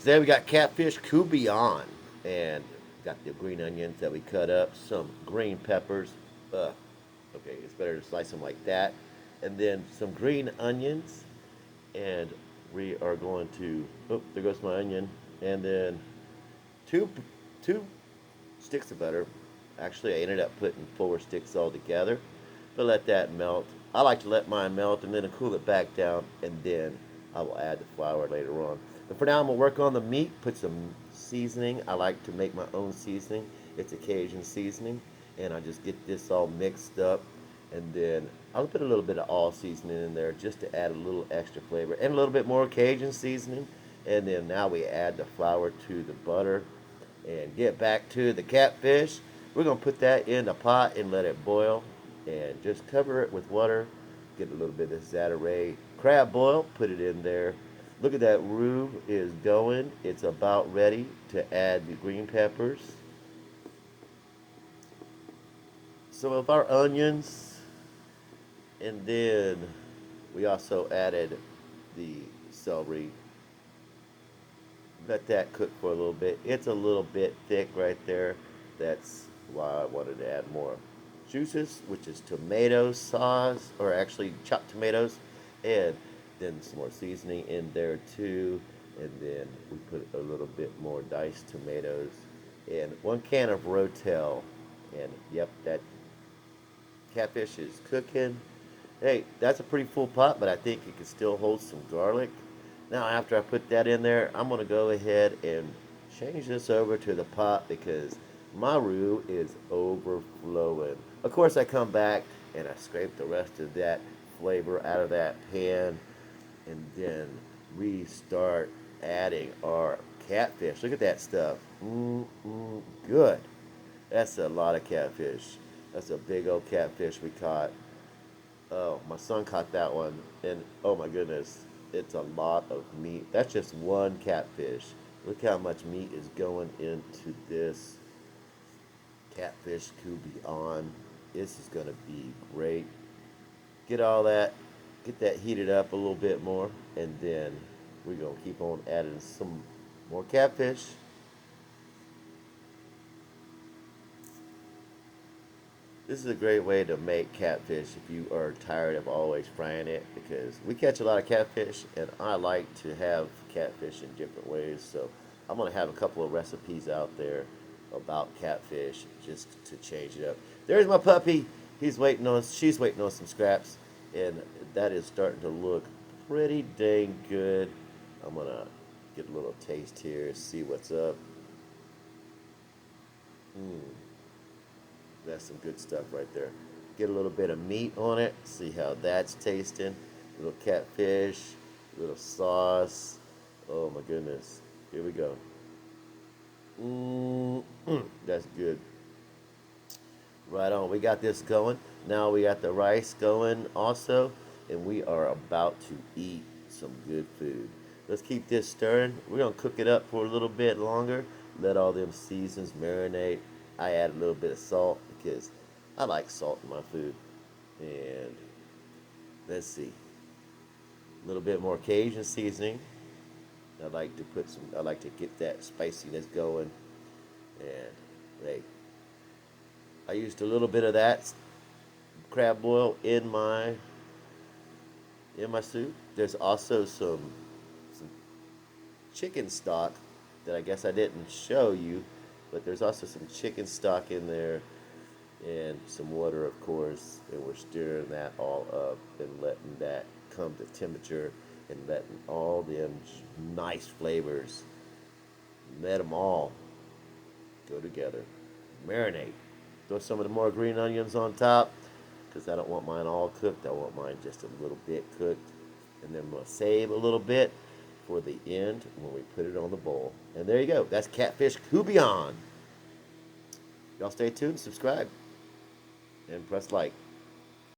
Today we got Catfish Cubion, and got the green onions that we cut up, some green peppers. Okay, it's better to slice them like that, and then some green onions, and we are going to. Oh, there goes my onion, and then two two sticks of butter. Actually, I ended up putting 4 sticks all together, but let that melt. I like to let mine melt and then cool it back down, and then I will add the flour later on. But for now, I'm gonna work on the meat. Put some seasoning. I like to make my own seasoning. It's a Cajun seasoning, and I just get this all mixed up, and then I'll put a little bit of all seasoning in there just to add a little extra flavor and a little bit more Cajun seasoning. And then now we add the flour to the butter and get back to the catfish. We're going to put that in the pot and let it boil and just cover it with water. Get a little bit of Zatarain's crab boil, put it in there. Look at that roux is going. It's about ready to add the green peppers. Some of our onions, and then we also added the celery. Let that cook for a little bit. It's a little bit thick right there. That's why I wanted to add more juices, which is tomato sauce, or actually chopped tomatoes, and then some more seasoning in there too. And then we put a little bit more diced tomatoes and 1 can of Rotel. And yep, that catfish is cooking. Hey, that's a pretty full pot, but I think it can still hold some garlic. Now, after I put that in there, I'm going to go ahead and change this over to the pot because my roux is overflowing. Of course, I come back and I scrape the rest of that flavor out of that pan, and then we start adding our catfish. Look at that stuff. Good. That's a lot of catfish. That's a big old catfish we caught. Oh, my son caught that one, and oh my goodness, it's a lot of meat. That's just one catfish. Look how much meat is going into this catfish Cubion. This is going to be great. Get all that, get that heated up a little bit more, and then we're going to keep on adding some more catfish. This is a great way to make catfish if you are tired of always frying it, because we catch a lot of catfish and I like to have catfish in different ways. So I'm going to have a couple of recipes out there about catfish just to change it up. There's my puppy. She's waiting on some scraps, and that is starting to look pretty dang good. I'm going to get a little taste here, see what's up. Mmm. That's some good stuff right there. Get a little bit of meat on it. See how that's tasting. A little catfish, a little sauce. Oh my goodness. Here we go. That's good. Right on. We got this going. Now we got the rice going also. And we are about to eat some good food. Let's keep this stirring. We're going to cook it up for a little bit longer. Let all them seasons marinate. I add a little bit of salt because I like salt in my food. And let's see. A little bit more Cajun seasoning. I like to get that spiciness going. And hey, I used a little bit of that crab boil in my soup. There's also some chicken stock that I guess I didn't show you, but there's also some chicken stock in there and some water, of course, and we're stirring that all up and letting that come to temperature and letting all them nice flavors, let them all go together. Marinate. Throw some of the more green onions on top because I don't want mine all cooked. I want mine just a little bit cooked. And then we'll save a little bit for the end when we put it on the bowl. And there you go. That's Catfish Cubion. Y'all stay tuned, subscribe, and press like.